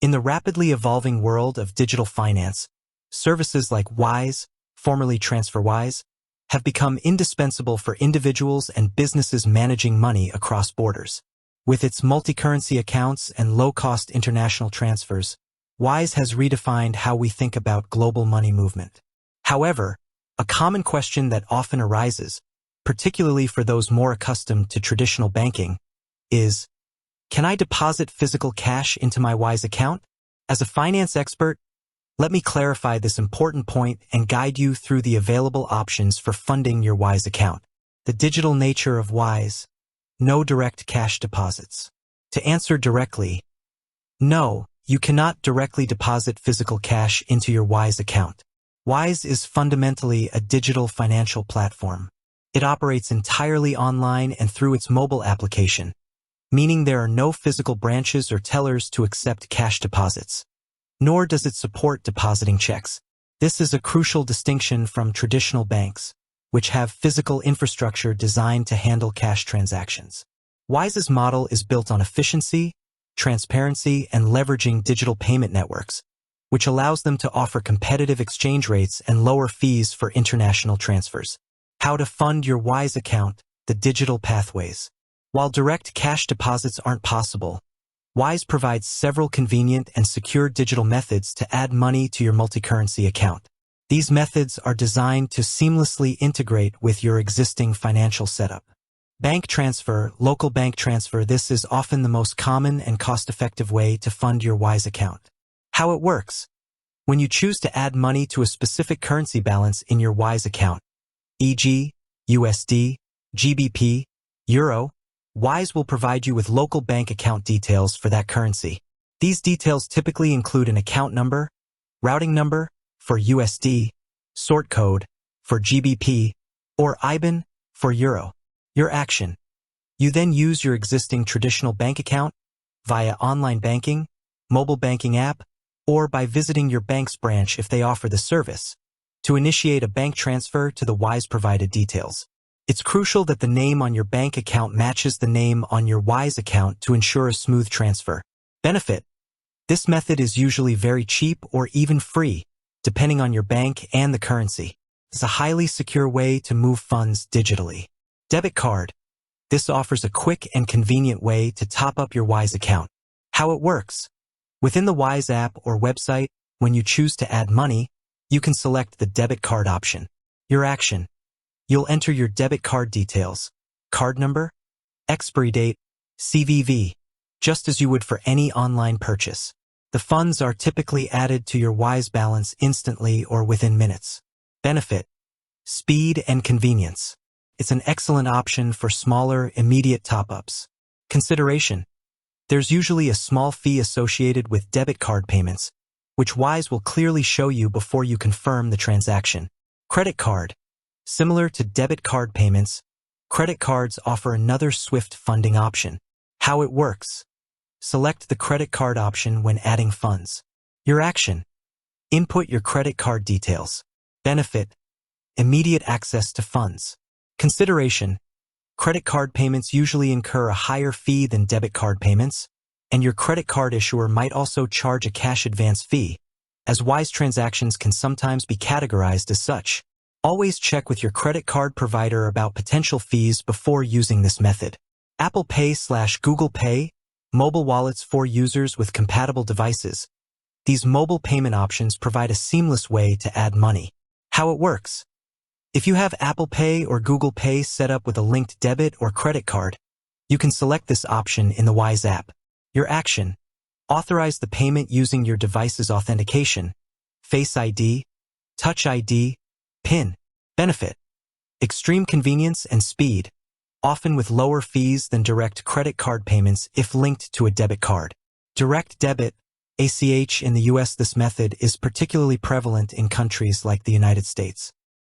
In the rapidly evolving world of digital finance, services like Wise, formerly TransferWise, have become indispensable for individuals and businesses managing money across borders. With its multi-currency accounts and low-cost international transfers, Wise has redefined how we think about global money movement. However, a common question that often arises, particularly for those more accustomed to traditional banking, is, can I deposit physical cash into my Wise account? As a finance expert, let me clarify this important point and guide you through the available options for funding your Wise account. The digital nature of Wise: no direct cash deposits. To answer directly, no, you cannot directly deposit physical cash into your Wise account. Wise is fundamentally a digital financial platform. It operates entirely online and through its mobile application, meaning there are no physical branches or tellers to accept cash deposits. Nor does it support depositing checks. This is a crucial distinction from traditional banks, which have physical infrastructure designed to handle cash transactions. Wise's model is built on efficiency, transparency, and leveraging digital payment networks, which allows them to offer competitive exchange rates and lower fees for international transfers. How to fund your Wise account: the digital pathways. While direct cash deposits aren't possible, Wise provides several convenient and secure digital methods to add money to your multi-currency account. These methods are designed to seamlessly integrate with your existing financial setup. Bank transfer, local bank transfer. This is often the most common and cost-effective way to fund your Wise account. How it works: when you choose to add money to a specific currency balance in your Wise account, e.g., USD, GBP, Euro, Wise will provide you with local bank account details for that currency. These details typically include an account number, routing number for USD, sort code for GBP, or IBAN for Euro. Your action: you then use your existing traditional bank account via online banking, mobile banking app, or by visiting your bank's branch if they offer the service, to initiate a bank transfer to the Wise provided details. It's crucial that the name on your bank account matches the name on your Wise account to ensure a smooth transfer. Benefit: this method is usually very cheap or even free, depending on your bank and the currency. It's a highly secure way to move funds digitally. Debit card: this offers a quick and convenient way to top up your Wise account. How it works: within the Wise app or website, when you choose to add money, you can select the debit card option. Your action: you'll enter your debit card details, card number, expiry date, CVV, just as you would for any online purchase. The funds are typically added to your Wise balance instantly or within minutes. Benefit: speed and convenience. It's an excellent option for smaller, immediate top-ups. Consideration: there's usually a small fee associated with debit card payments, which Wise will clearly show you before you confirm the transaction. Credit card: similar to debit card payments, credit cards offer another swift funding option. How it works: select the credit card option when adding funds. Your action: input your credit card details. Benefit: immediate access to funds. Consideration: credit card payments usually incur a higher fee than debit card payments, and your credit card issuer might also charge a cash advance fee, as Wise transactions can sometimes be categorized as such. Always check with your credit card provider about potential fees before using this method. Apple Pay/Google Pay, mobile wallets for users with compatible devices. These mobile payment options provide a seamless way to add money. How it works: if you have Apple Pay or Google Pay set up with a linked debit or credit card, you can select this option in the Wise app. Your action: authorize the payment using your device's authentication, Face ID, Touch ID, PIN. Benefit: extreme convenience and speed, often with lower fees than direct credit card payments if linked to a debit card. Direct debit, ACH in the US. This method is particularly prevalent in countries like the United States.